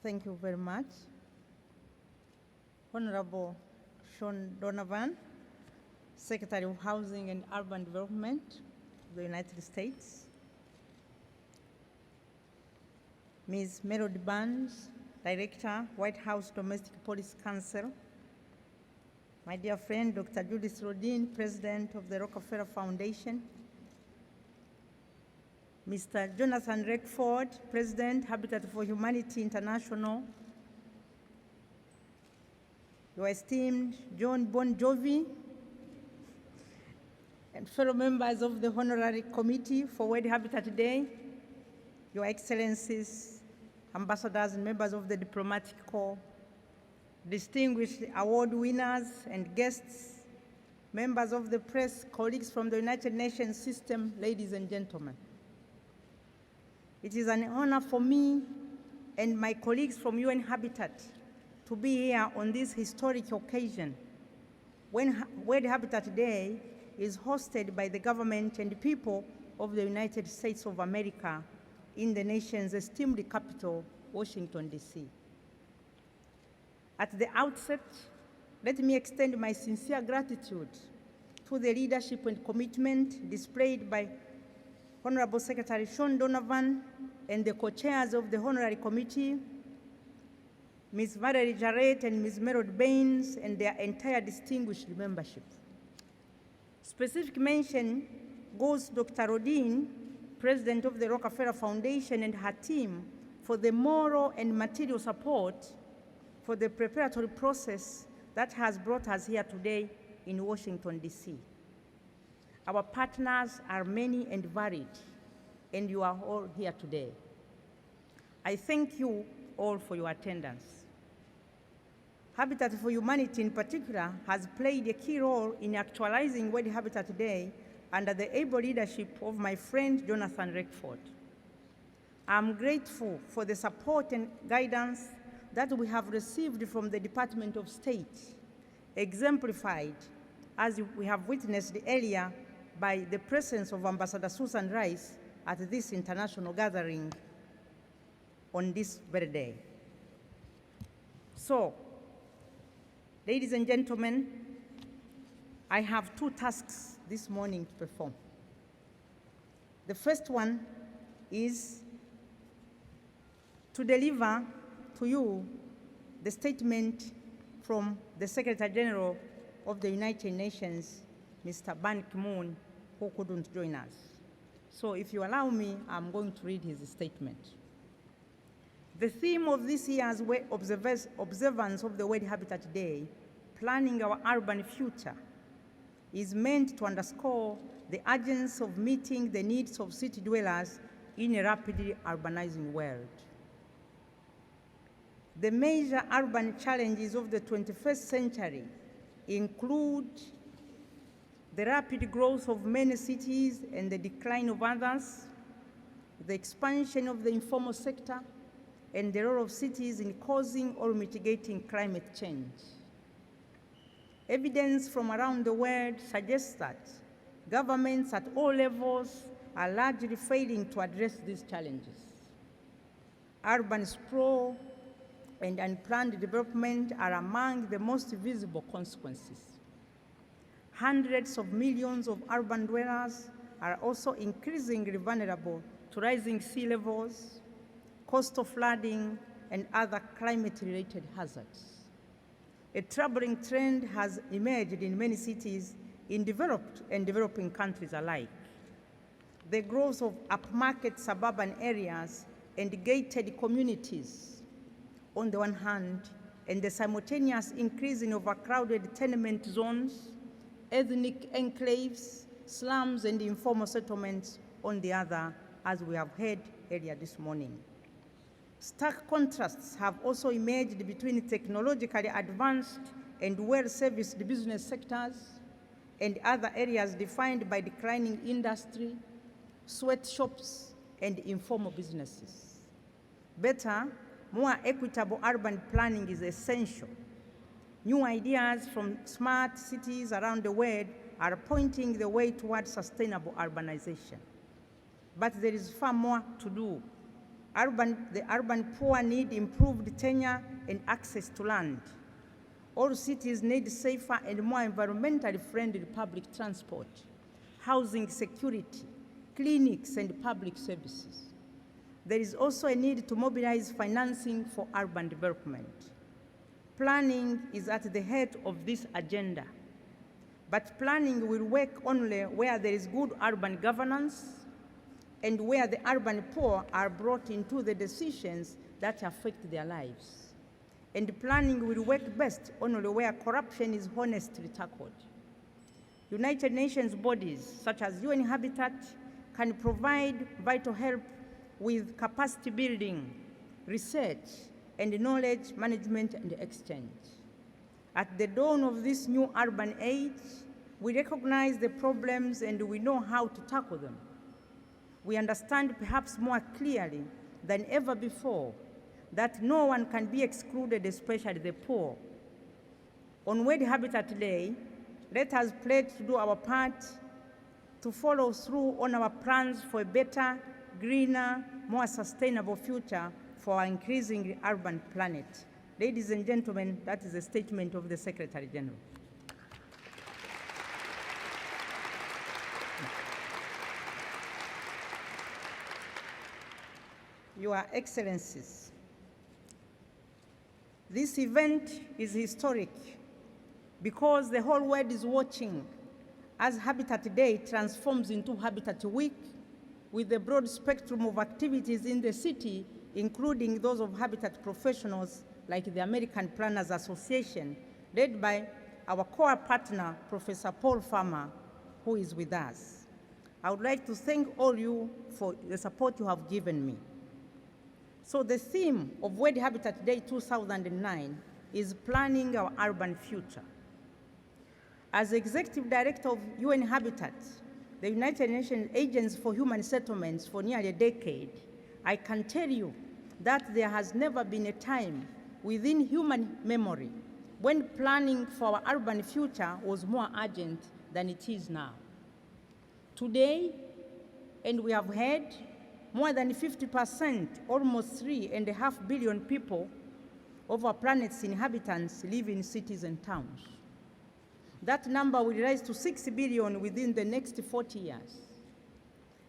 Thank you very much. Honorable Sean Donovan, Secretary of Housing and Urban Development of the United States. Ms. Melody Burns, Director, White House Domestic Policy Council. My dear friend, Dr. Judith Rodin, President of the Rockefeller Foundation. Mr. Jonathan Redford, President, Habitat for Humanity International. Your esteemed John Bon Jovi, and fellow members of the Honorary Committee for World Habitat Day, Your Excellencies, ambassadors and members of the Diplomatic Corps, distinguished award winners and guests, members of the press, colleagues from the United Nations system, ladies and gentlemen. It is an honor for me and my colleagues from UN Habitat to be here on this historic occasion when World Habitat Day is hosted by the government and people of the United States of America in the nation's esteemed capital, Washington, D.C. At the outset, let me extend my sincere gratitude to the leadership and commitment displayed by Honorable Secretary Sean Donovan and the co-chairs of the Honorary Committee, Ms. Valerie Jarrett and Ms. Melody Baines, and their entire distinguished membership. Specific mention goes to Dr. Rodin, President of the Rockefeller Foundation, and her team for the moral and material support for the preparatory process that has brought us here today in Washington, D.C. Our partners are many and varied, and you are all here today. I thank you all for your attendance. Habitat for Humanity in particular has played a key role in actualizing World Habitat Day under the able leadership of my friend Jonathan Redford. I'm grateful for the support and guidance that we have received from the Department of State, exemplified, as we have witnessed earlier, by the presence of Ambassador Susan Rice at this international gathering on this very day. So, ladies and gentlemen, I have two tasks this morning to perform. The first one is to deliver to you the statement from the Secretary General of the United Nations, Mr. Ban Ki-moon, who couldn't join us. So if you allow me, I'm going to read his statement. The theme of this year's observance of the World Habitat Day, Planning Our Urban Future, is meant to underscore the urgency of meeting the needs of city dwellers in a rapidly urbanizing world. The major urban challenges of the 21st century include the rapid growth of many cities and the decline of others, the expansion of the informal sector, and the role of cities in causing or mitigating climate change. Evidence from around the world suggests that governments at all levels are largely failing to address these challenges. Urban sprawl and unplanned development are among the most visible consequences. Hundreds of millions of urban dwellers are also increasingly vulnerable to rising sea levels, coastal flooding, and other climate-related hazards. A troubling trend has emerged in many cities in developed and developing countries alike. The growth of upmarket suburban areas and gated communities on the one hand, and the simultaneous increase in overcrowded tenement zones, ethnic enclaves, slums, and informal settlements on the other, as we have heard earlier this morning. Stark contrasts have also emerged between technologically advanced and well-serviced business sectors and other areas defined by declining industry, sweatshops, and informal businesses. Better, more equitable urban planning is essential. New ideas from smart cities around the world are pointing the way towards sustainable urbanization. But there is far more to do. The urban poor need improved tenure and access to land. All cities need safer and more environmentally friendly public transport, housing security, clinics, and public services. There is also a need to mobilize financing for urban development. Planning is at the head of this agenda, but planning will work only where there is good urban governance and where the urban poor are brought into the decisions that affect their lives. And planning will work best only where corruption is honestly tackled. United Nations bodies such as UN Habitat can provide vital help with capacity building, research, and knowledge management and exchange. At the dawn of this new urban age, we recognize the problems and we know how to tackle them. We understand perhaps more clearly than ever before that no one can be excluded, especially the poor. On World Habitat Day, let us pledge to do our part to follow through on our plans for a better, greener, more sustainable future for our increasingly urban planet. Ladies and gentlemen, that is a statement of the Secretary General. Your Excellencies, this event is historic because the whole world is watching as Habitat Day transforms into Habitat Week with a broad spectrum of activities in the city, including those of habitat professionals like the American Planners Association, led by our core partner, Professor Paul Farmer, who is with us. I would like to thank all you for the support you have given me. So the theme of World Habitat Day 2009 is planning our urban future. As Executive Director of UN Habitat, the United Nations Agency for Human Settlements for nearly a decade, I can tell you that there has never been a time within human memory when planning for our urban future was more urgent than it is now. Today, and we have heard, more than 50%, almost 3.5 billion people of our planet's inhabitants live in cities and towns. That number will rise to 6 billion within the next 40 years.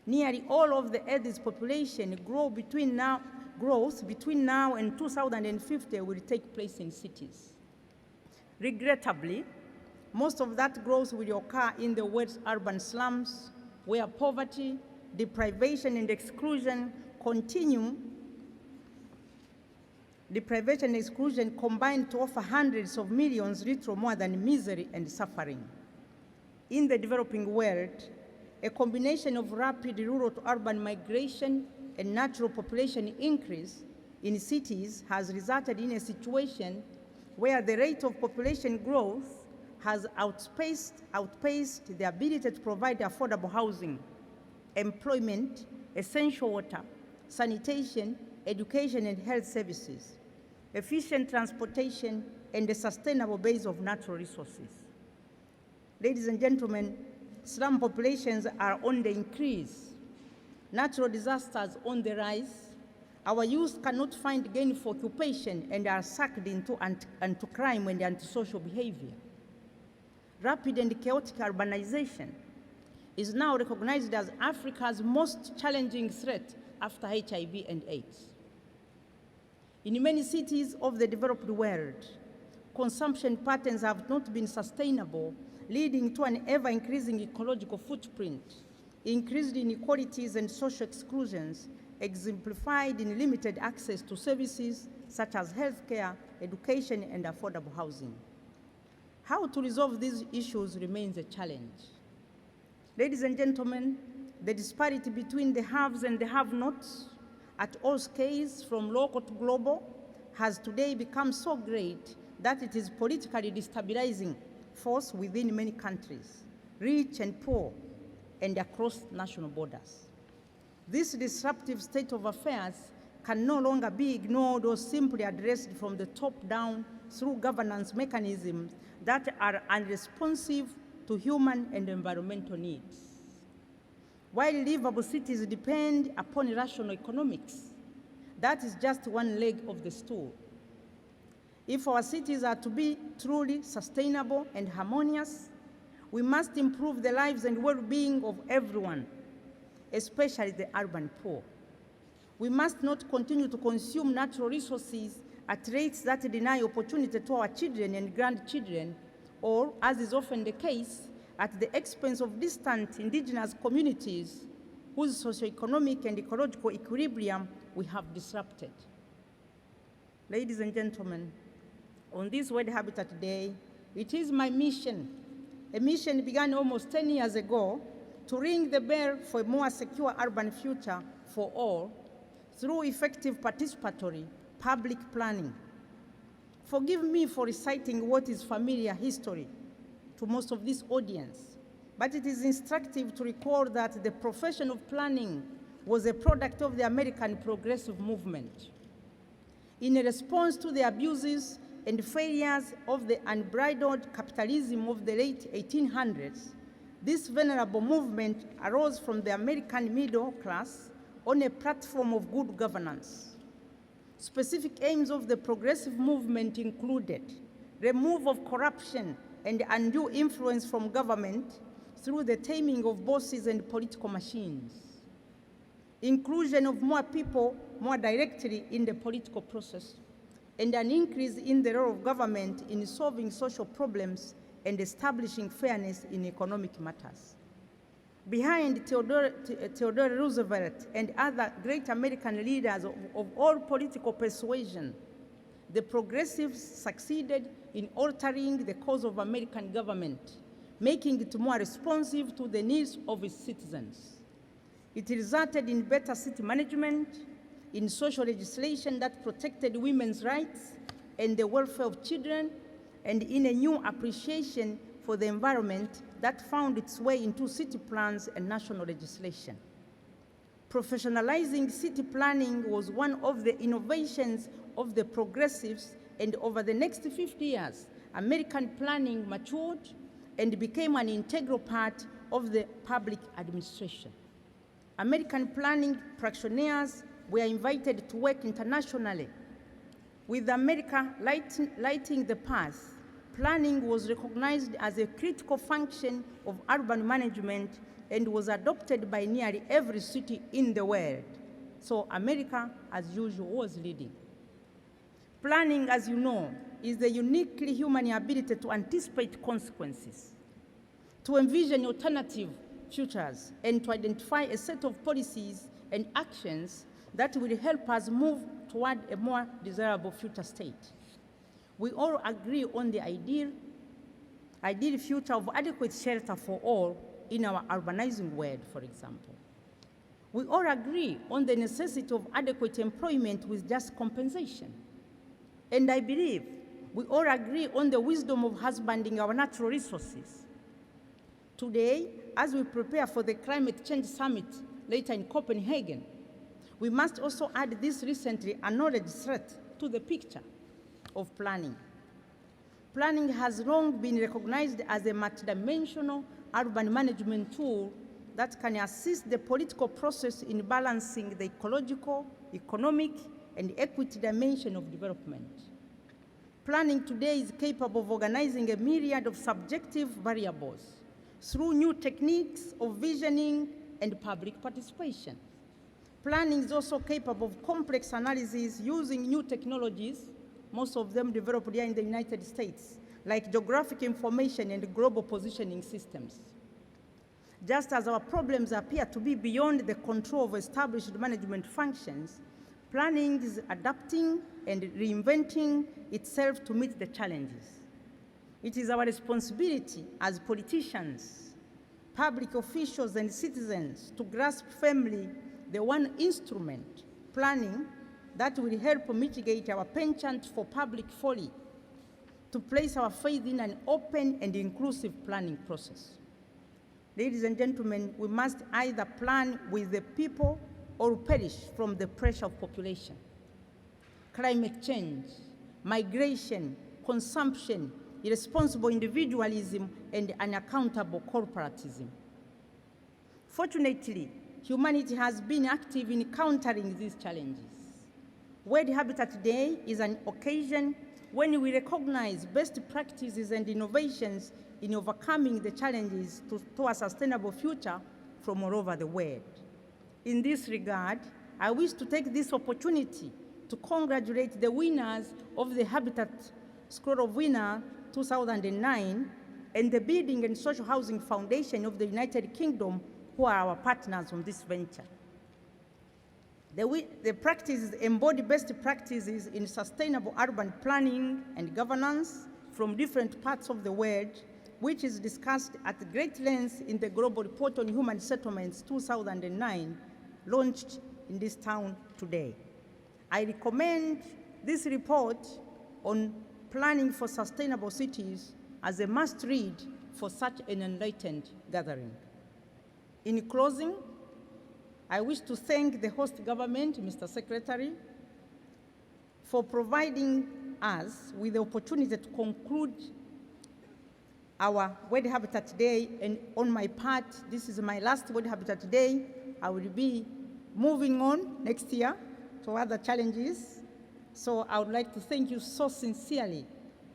Nearly all of the Earth's population growth between now and 2050 will take place in cities. Regrettably, most of that growth will occur in the world's urban slums, where poverty, deprivation, and exclusion continue. Deprivation and exclusion combine to offer hundreds of millions little more than misery and suffering. In the developing world, a combination of rapid rural to urban migration and natural population increase in cities has resulted in a situation where the rate of population growth has outpaced the ability to provide affordable housing, employment, essential water, sanitation, education and health services, efficient transportation, and a sustainable base of natural resources. Ladies and gentlemen, slum populations are on the increase, natural disasters on the rise, our youth cannot find gainful occupation and are sucked into crime and antisocial behavior. Rapid and chaotic urbanization is now recognized as Africa's most challenging threat after HIV and AIDS. In many cities of the developed world, consumption patterns have not been sustainable, leading to an ever-increasing ecological footprint, increased inequalities and social exclusions, exemplified in limited access to services such as healthcare, education, and affordable housing. How to resolve these issues remains a challenge. Ladies and gentlemen, the disparity between the haves and the have-nots at all scales, from local to global, has today become so great that it is politically destabilizing force within many countries, rich and poor, and across national borders. This disruptive state of affairs can no longer be ignored or simply addressed from the top down through governance mechanisms that are unresponsive to human and environmental needs. While livable cities depend upon rational economics, that is just one leg of the stool. If our cities are to be truly sustainable and harmonious, we must improve the lives and well-being of everyone, especially the urban poor. We must not continue to consume natural resources at rates that deny opportunity to our children and grandchildren, or, as is often the case, at the expense of distant indigenous communities whose socioeconomic and ecological equilibrium we have disrupted. Ladies and gentlemen, on this World Habitat Day, it is my mission, a mission began almost 10 years ago, to ring the bell for a more secure urban future for all through effective participatory public planning. Forgive me for reciting what is familiar history to most of this audience, but it is instructive to recall that the profession of planning was a product of the American progressive movement. In response to the abuses and failures of the unbridled capitalism of the late 1800s, this venerable movement arose from the American middle class on a platform of good governance. Specific aims of the progressive movement included removal of corruption and undue influence from government through the taming of bosses and political machines, inclusion of more people more directly in the political process, and an increase in the role of government in solving social problems and establishing fairness in economic matters. Behind Theodore Roosevelt and other great American leaders of all political persuasion, the progressives succeeded in altering the course of American government, making it more responsive to the needs of its citizens. It resulted in better city management, in social legislation that protected women's rights and the welfare of children, and in a new appreciation for the environment that found its way into city plans and national legislation. Professionalizing city planning was one of the innovations of the progressives, and over the next 50 years, American planning matured and became an integral part of the public administration. American planning practitioners were invited to work internationally. With America lighting the path, planning was recognized as a critical function of urban management and was adopted by nearly every city in the world. So America, as usual, was leading. Planning, as you know, is the uniquely human ability to anticipate consequences, to envision alternative futures, and to identify a set of policies and actions that will help us move toward a more desirable future state. We all agree on the ideal future of adequate shelter for all in our urbanizing world, for example. We all agree on the necessity of adequate employment with just compensation. And I believe we all agree on the wisdom of husbanding our natural resources. Today, as we prepare for the Climate Change Summit later in Copenhagen, we must also add this recently acknowledged threat to the picture of planning. Planning has long been recognized as a multidimensional urban management tool that can assist the political process in balancing the ecological, economic, and equity dimension of development. Planning today is capable of organizing a myriad of subjective variables through new techniques of visioning and public participation. Planning is also capable of complex analysis using new technologies, most of them developed here in the United States, like geographic information and global positioning systems. Just as our problems appear to be beyond the control of established management functions, planning is adapting and reinventing itself to meet the challenges. It is our responsibility as politicians, public officials, and citizens to grasp firmly the one instrument, planning, that will help mitigate our penchant for public folly, to place our faith in an open and inclusive planning process. Ladies and gentlemen, we must either plan with the people or perish from the pressure of population. Climate change, migration, consumption, irresponsible individualism, and unaccountable corporatism. Fortunately, humanity has been active in countering these challenges. World Habitat Day is an occasion when we recognize best practices and innovations in overcoming the challenges to a sustainable future from all over the world. In this regard, I wish to take this opportunity to congratulate the winners of the Habitat Scroll of Winner 2009 and the Building and Social Housing Foundation of the United Kingdom, who are our partners on this venture. The practices embody best practices in sustainable urban planning and governance from different parts of the world, which is discussed at great length in the Global Report on Human Settlements 2009, launched in this town today. I recommend this report on planning for sustainable cities as a must-read for such an enlightened gathering. In closing, I wish to thank the host government, Mr. Secretary, for providing us with the opportunity to conclude our World Habitat Day. And on my part, this is my last World Habitat Day. I will be moving on next year to other challenges. So I would like to thank you so sincerely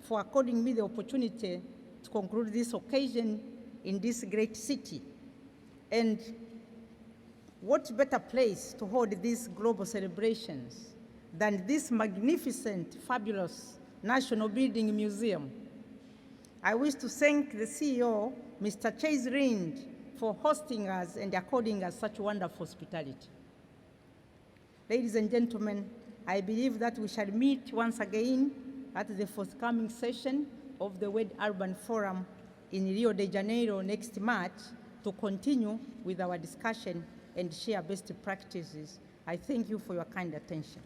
for according me the opportunity to conclude this occasion in this great city. And what better place to hold these global celebrations than this magnificent, fabulous National Building Museum? I wish to thank the CEO, Mr. Chase Rind, for hosting us and according us such wonderful hospitality. Ladies and gentlemen, I believe that we shall meet once again at the forthcoming session of the World Urban Forum in Rio de Janeiro next March to continue with our discussion and share best practices. I thank you for your kind attention.